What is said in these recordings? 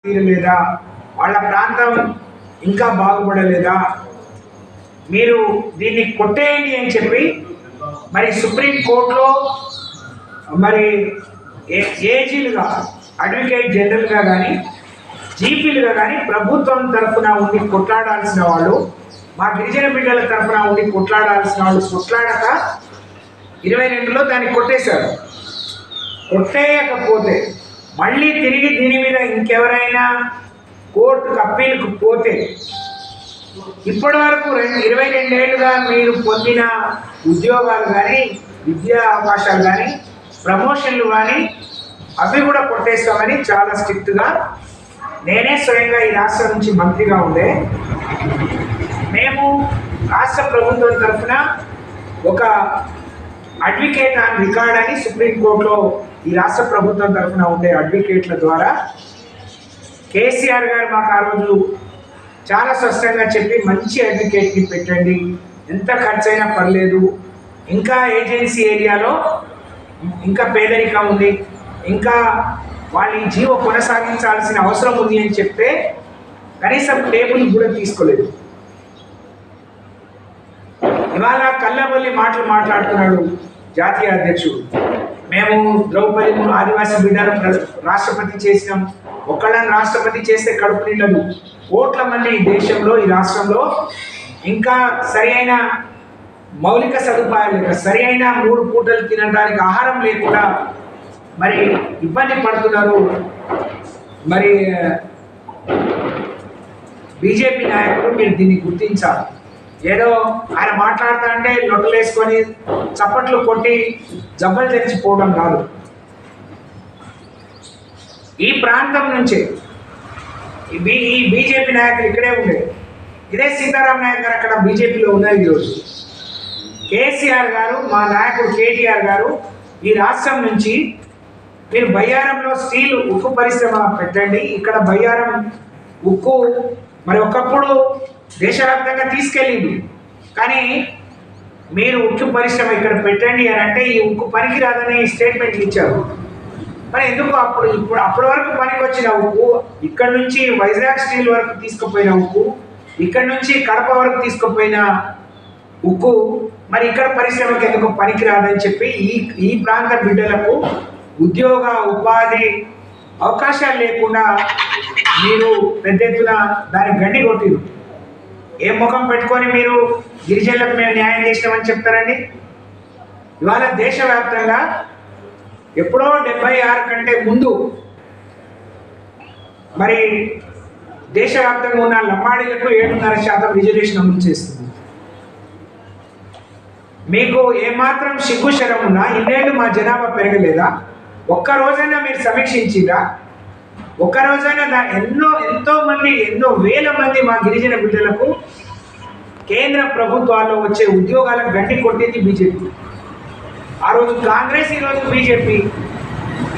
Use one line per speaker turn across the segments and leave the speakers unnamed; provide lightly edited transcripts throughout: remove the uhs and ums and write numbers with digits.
తీరలేదా, వాళ్ళ ప్రాంతం ఇంకా బాగుపడలేదా, మీరు దీన్ని కొట్టేయండి అని చెప్పి మరి సుప్రీంకోర్టులో మరి ఏజీలుగా అడ్వకేట్ జనరల్గా కానీ జీపీలుగా కానీ ప్రభుత్వం తరఫున ఉండి కొట్లాడాల్సిన వాళ్ళు, మా గిరిజన బిడ్డల తరఫున ఉండి కొట్లాడాల్సిన వాళ్ళు కొట్లాడక 22లో దాన్ని కొట్టేశారు. కొట్టేయకపోతే మళ్ళీ తిరిగి దీని మీద ఇంకెవరైనా కోర్టుకు అప్పీల్కు పోతే ఇప్పటి వరకు 22 ఏళ్ళుగా మీరు పొందిన ఉద్యోగాలు కానీ విద్యా అవకాశాలు కానీ ప్రమోషన్లు కానీ అవి కూడా కొట్టేస్తామని చాలా స్ట్రిక్ట్గా నేనే స్వయంగా ఈ రాష్ట్రం నుంచి మంత్రిగా ఉండే మేము రాష్ట్ర ప్రభుత్వం తరఫున ఒక అడ్వకేట్ ఆన్ రికార్డ్ అని సుప్రీంకోర్టులో ఈ రాష్ట్ర ప్రభుత్వం తరఫున ఉండే అడ్వకేట్ల ద్వారా కేసీఆర్ గారు మాకు ఆ రోజు చాలా స్పష్టంగా చెప్పి మంచి అడ్వకేట్ని పెట్టండి, ఎంత ఖర్చైనా పర్లేదు, ఇంకా ఏజెన్సీ ఏరియాలో ఇంకా పేదరికం ఉంది, ఇంకా వాళ్ళ ఈ జీవ కొనసాగించాల్సిన అవసరం ఉంది అని చెప్తే కనీసం టేబుల్ కూడా తీసుకోలేదు. ఇవాళ కల్లబొల్లి మాటలు మాట్లాడుతున్నాడు జాతీయ అధ్యక్షుడు. మేము ద్రౌపది ముర్ము ఆదివాసీ బిడ్డను రాష్ట్రపతి చేసినాం, ఒక్కళ్ళని రాష్ట్రపతి చేస్తే కడుపు నిండదు, కోట్ల మంది ఈ దేశంలో ఈ రాష్ట్రంలో ఇంకా సరి అయిన మౌలిక సదుపాయాలు లేక సరి అయిన 3 పూటలు తినడానికి ఆహారం లేకుండా మరి ఇబ్బంది పడుతున్నారు. మరి బీజేపీ నాయకులు మీరు దీన్ని గుర్తించాలి. ఏదో ఆయన మాట్లాడుతా అంటే లొట్టలేసుకొని చప్పట్లు కొట్టి జబ్బలు తెచ్చిపోవడం కాదు. ఈ ప్రాంతం నుంచే ఈ బీజేపీ నాయకులు ఇక్కడే ఉండేది. ఇదే సీతారాం నాయక్ గారు అక్కడ బీజేపీలో ఉన్నారు. ఈరోజు కేసీఆర్ గారు, మా నాయకుడు కేటీఆర్ గారు ఈ రాష్ట్రం నుంచి మీరు బయ్యారంలో స్టీల్ ఉక్కు పరిశ్రమ పెట్టండి, ఇక్కడ బయ్యారం ఉక్కు మరి ఒకప్పుడు దేశవ్యాప్తంగా తీసుకెళ్ళింది, కానీ మీరు ఉక్కు పరిశ్రమ ఇక్కడ పెట్టండి అని అంటే ఈ ఉక్కు పనికి రాదని స్టేట్మెంట్లు ఇచ్చారు. మరి ఎందుకు అప్పటి వరకు పనికి వచ్చిన ఉక్కు, ఇక్కడ నుంచి వైజాగ్ స్టీల్ వరకు తీసుకుపోయిన ఉక్కు, ఇక్కడ నుంచి కడప వరకు తీసుకుపోయిన ఉక్కు మరి ఇక్కడ పరిశ్రమకి ఎందుకు పనికి రాదని చెప్పి ఈ ప్రాంత బిడ్డలకు ఉద్యోగ ఉపాధి అవకాశాలు లేకుండా మీరు పెద్ద ఎత్తున దాన్ని గండి కొట్టిరు. ఏ ముఖం పెట్టుకొని మీరు గిరిజనులకు మేము న్యాయం చేసినామని చెప్తారండి? ఇవాళ దేశవ్యాప్తంగా ఎప్పుడో 76 కంటే ముందు మరి దేశవ్యాప్తంగా ఉన్న లంబాడీలకు 7.5% రిజర్వేషన్ అమలు చేస్తుంది. మీకు ఏమాత్రం సిగ్గు శరం ఉన్నా ఇన్నేళ్ళు మా జనాభా పెరగలేదా? ఒక్క రోజైనా మీరు సమీక్షించిరా? ఒక్క రోజైనా ఎంతో మంది, ఎన్నో వేల మంది మా గిరిజన బిడ్డలకు కేంద్ర ప్రభుత్వాల్లో వచ్చే ఉద్యోగాలకు గండి కొట్టింది బీజేపీ. ఆ రోజు కాంగ్రెస్, ఈరోజు బీజేపీ.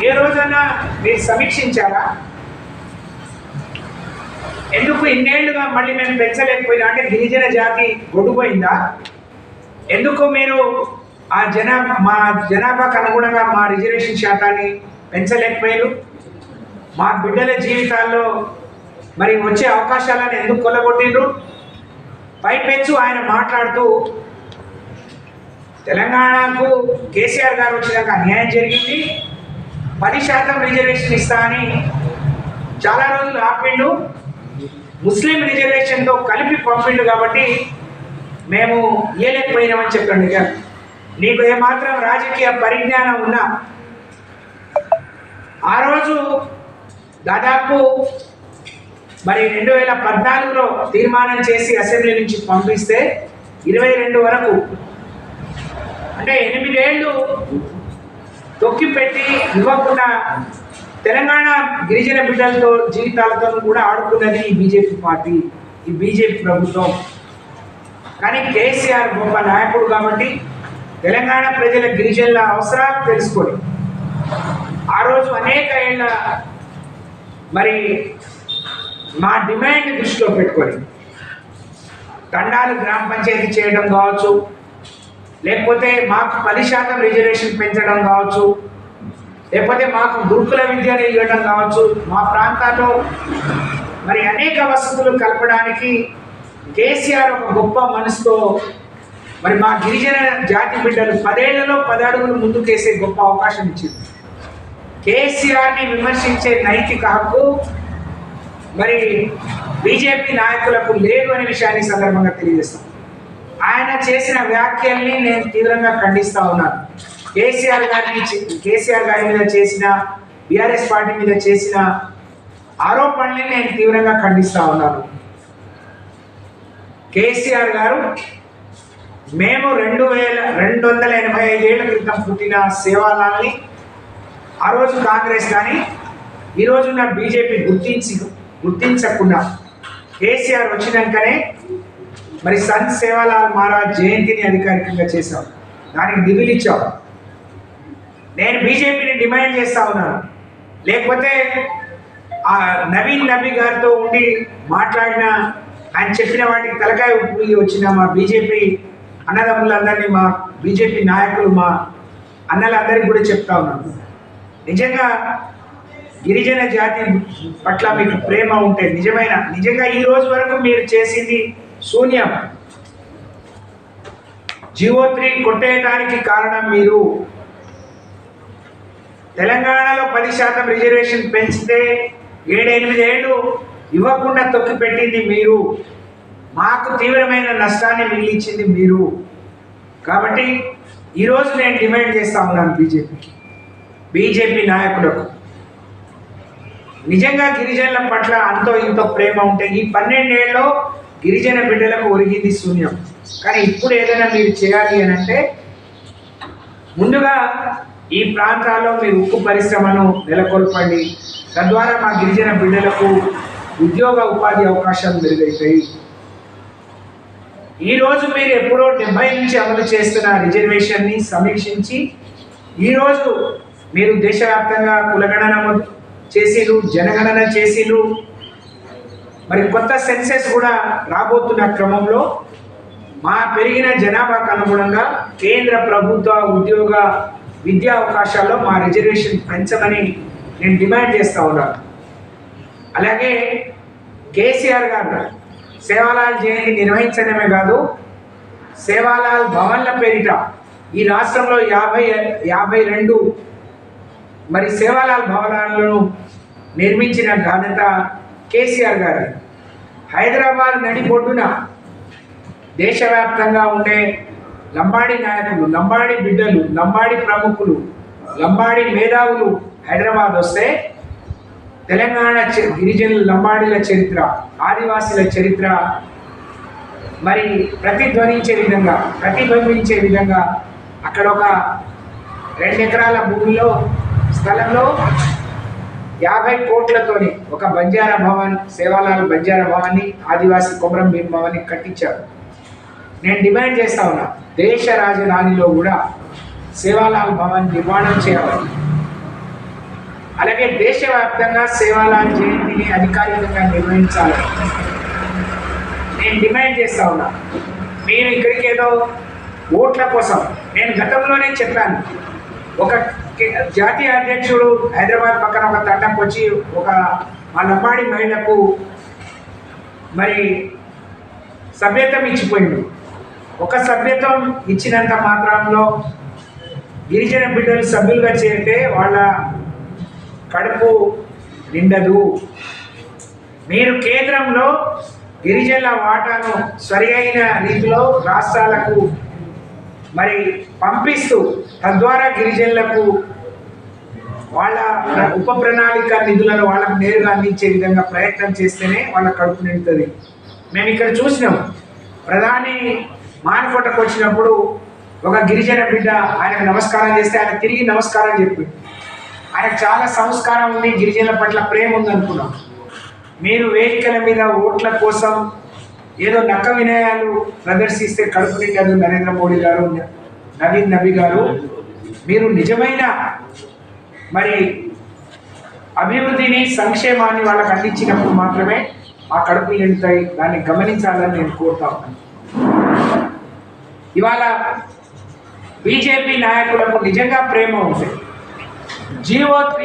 ఏ రోజైనా మీరు సమీక్షించారా? ఎందుకు ఇన్నేళ్లుగా మళ్ళీ మేము పెంచలేకపోయినా అంటే గిరిజన జాతి గొడ్డుపోయిందా? ఎందుకు మీరు మా జనాభాకు అనుగుణంగా మా రిజర్వేషన్ శాతాన్ని పెంచలేకపోయారు? మా బిడ్డల జీవితాల్లో మరి వచ్చే అవకాశాలను ఎందుకు కొల్లగొట్టిండ్రు? పైపెచ్చు ఆయన మాట్లాడుతూ తెలంగాణకు కేసీఆర్ గారు వచ్చినాక అన్యాయం జరిగింది, 10% రిజర్వేషన్ ఇస్తా అని చాలా రోజులు ఆపిండు, ముస్లిం రిజర్వేషన్తో కలిపి పంపిండు కాబట్టి మేము ఇయ్యలేకపోయినామని చెప్పండి. నీకు ఏమాత్రం రాజకీయ పరిజ్ఞానం ఉన్నా ఆ రోజు దాదాపు మరి 2014లో తీర్మానం చేసి అసెంబ్లీ నుంచి పంపిస్తే 22 వరకు అంటే 8 ఏళ్ళు తొక్కిపెట్టి ఇవ్వకుండా తెలంగాణ గిరిజన బిడ్డలతో జీవితాలతో కూడా ఆడుకున్నది ఈ బీజేపీ పార్టీ, ఈ బీజేపీ ప్రభుత్వం. కానీ కేసీఆర్ గొప్ప నాయకుడు కాబట్టి తెలంగాణ ప్రజల గిరిజనుల అవసరాలు తెలుసుకొని ఆ రోజు అనేక ఏళ్ళ మరి మా డిమాండ్ దృష్టిలో పెట్టుకొని తండాలు గ్రామ పంచాయతీ చేయడం కావచ్చు, లేకపోతే మాకు 10% రిజర్వేషన్ పెంచడం కావచ్చు, లేకపోతే మాకు గురుకుల విద్యను ఇవ్వడం కావచ్చు, మా ప్రాంతాల్లో మరి అనేక వసతులు కలపడానికి కేసీఆర్ ఒక గొప్ప మనసుతో మరి మా గిరిజన జాతి బిడ్డలు 10 ఏళ్లలో 10 అడుగులు ముందుకేసే గొప్ప అవకాశం ఇచ్చింది. కేసీఆర్ని విమర్శించే నైతిక హక్కు మరి బీజేపీ నాయకులకు లేదు అనే విషయాన్ని సందర్భంగా తెలియజేస్తాం. ఆయన చేసిన వ్యాఖ్యల్ని నేను తీవ్రంగా ఖండిస్తూ ఉన్నాను. కేసీఆర్ గారి మీద చేసిన, బీఆర్ఎస్ పార్టీ మీద చేసిన ఆరోపణల్ని నేను తీవ్రంగా ఖండిస్తూ ఉన్నాను. కేసీఆర్ గారు మేము 285 ఏళ్ల క్రితం పుట్టిన సేవాలాల్ని ఆ రోజు కాంగ్రెస్ కానీ ఈ రోజున్న బీజేపీ గుర్తించకుండా కేసీఆర్ వచ్చినాకనే మరి సంత్ సేవాలాల్ మహారాజ్ జయంతిని అధికారికంగా చేశాం, దానికి నిధులు ఇచ్చాం. నేను బీజేపీని డిమాండ్ చేస్తూ ఉన్నాను. లేకపోతే ఆ నవీన్ నబీ గారితో ఉండి మాట్లాడిన, ఆయన చెప్పిన వాటికి తలకాయ ఉప్పు వచ్చిన మా బీజేపీ అన్నదమ్ములందరినీ, మా బీజేపీ నాయకులు, మా అన్నలందరికీ కూడా చెప్తా ఉన్నాను, నిజంగా గిరిజన జాతి పట్ల మీకు ప్రేమ ఉంటే నిజంగా ఈ రోజు వరకు మీరు చేసింది శూన్యం. జియో 3 కొట్టేయడానికి కారణం మీరు. తెలంగాణలో 10% రిజర్వేషన్ పెంచితే 7-8 ఏళ్ళు ఇవ్వకుండా తొక్కి పెట్టింది మీరు. మాకు తీవ్రమైన నష్టాన్ని మిగిలించింది మీరు. కాబట్టి ఈరోజు నేను డిమాండ్ చేస్తా ఉన్నాను బీజేపీ నాయకులకు, నిజంగా గిరిజనుల పట్ల అంతో ఇంతో ప్రేమ ఉంటే ఈ 12 ఏళ్ళలో గిరిజన బిడ్డలకు ఒరిగింది శూన్యం. కానీ ఇప్పుడు ఏదైనా మీరు చేయాలి అని అంటే ముందుగా ఈ ప్రాంతాల్లో మీరు ఉక్కు పరిశ్రమను నెలకొల్పండి. తద్వారా మా గిరిజన బిడ్డలకు ఉద్యోగ ఉపాధి అవకాశాలు మెరుగవుతాయి. ఈరోజు మీరు ఎప్పుడో 70 నుంచి అమలు చేస్తున్న రిజర్వేషన్ని సమీక్షించి ఈరోజు మీరు దేశవ్యాప్తంగా కులగణన చేసిరు, జనగణన చేసిరు, మరి కొత్త సెన్సెస్ కూడా రాబోతున్న క్రమంలో మా పెరిగిన జనాభాకు అనుగుణంగా కేంద్ర ప్రభుత్వ ఉద్యోగ విద్యా అవకాశాల్లో మా రిజర్వేషన్ పెంచమని నేను డిమాండ్ చేస్తూ ఉన్నాను. అలాగే కేసీఆర్ గారు సేవాలాల్ జయంతి నిర్వహించడమే కాదు, సేవాలాల్ భవన్ల పేరిట ఈ రాష్ట్రంలో 52 మరి సేవాలాల్ భవనాలను నిర్మించిన ఘనత కేసీఆర్ గారి. హైదరాబాద్ నడిబొడ్డున దేశవ్యాప్తంగా ఉండే లంబాడి నాయకులు, లంబాడి బిడ్డలు, లంబాడి ప్రముఖులు, లంబాడి మేధావులు హైదరాబాద్ వస్తే తెలంగాణ గిరిజనుల లంబాడీల చరిత్ర, ఆదివాసీల చరిత్ర మరి ప్రతిబింబించే విధంగా అక్కడ ఒక 2 ఎకరాల భూమిలో స్థలంలో 50 కోట్లతోని ఒక బంజారా భవన్, సేవాలాల్ బంజారా భవన్ని, ఆదివాసీ కొమరం భీం భవన్ని కట్టించారు. నేను డిమాండ్ చేస్తా ఉన్నా, దేశ రాజధానిలో కూడా సేవాలాల్ భవన్ నిర్మాణం చేయాలి. అలాగే దేశవ్యాప్తంగా సేవాలాల్ జయంతిని అధికారికంగా నిర్వహించాలి. నేను డిమాండ్ చేస్తా ఉన్నా. మీరు ఇక్కడికి ఏదో ఓట్ల కోసం, నేను గతంలోనే చెప్పాను, ఒక జాతీయ అధ్యక్షుడు హైదరాబాద్ పక్కన ఒక తండకు వచ్చి మా లంబాడి మహిళకు మరి సభ్యత్వం ఇచ్చిపోయింది. ఒక సభ్యత్వం ఇచ్చినంత మాత్రంలో గిరిజన బిడ్డలు సభ్యులుగా చేరితే వాళ్ళ కడుపు నిండదు. మీరు కేంద్రంలో గిరిజనుల వాటాను సరి అయిన రీతిలో రాష్ట్రాలకు మరి పంపిస్తూ తద్వారా గిరిజనులకు వాళ్ళ ఉప ప్రణాళిక నిధులను వాళ్ళకు నేరుగా అందించే విధంగా ప్రయత్నం చేస్తేనే వాళ్ళ కడుపు నిండుతుంది. మేము ఇక్కడ చూసినాం, ప్రధాని మానకోటకు వచ్చినప్పుడు ఒక గిరిజన బిడ్డ ఆయనకు నమస్కారం చేస్తే ఆయన తిరిగి నమస్కారం చెప్పి, ఆయనకు చాలా సంస్కారం ఉంది, గిరిజనుల పట్ల ప్రేమ ఉందనుకున్నాం. మీరు వేదికల మీద ఓట్ల కోసం ఏదో నక్క వినయాలు ప్రదర్శిస్తే కడుపు నిండదు. నరేంద్ర మోడీ గారు, నవీన్ నబీ గారు, మీరు నిజమైన మరి అభివృద్ధిని, సంక్షేమాన్ని వాళ్ళకు అందించినప్పుడు మాత్రమే ఆ కడుపులు నిండుతాయి. దాన్ని గమనించాలని నేను కోరుతా ఉన్నాను. ఇవాళ బీజేపీ నాయకులకు నిజంగా ప్రేమ ఉంది, జీవో 3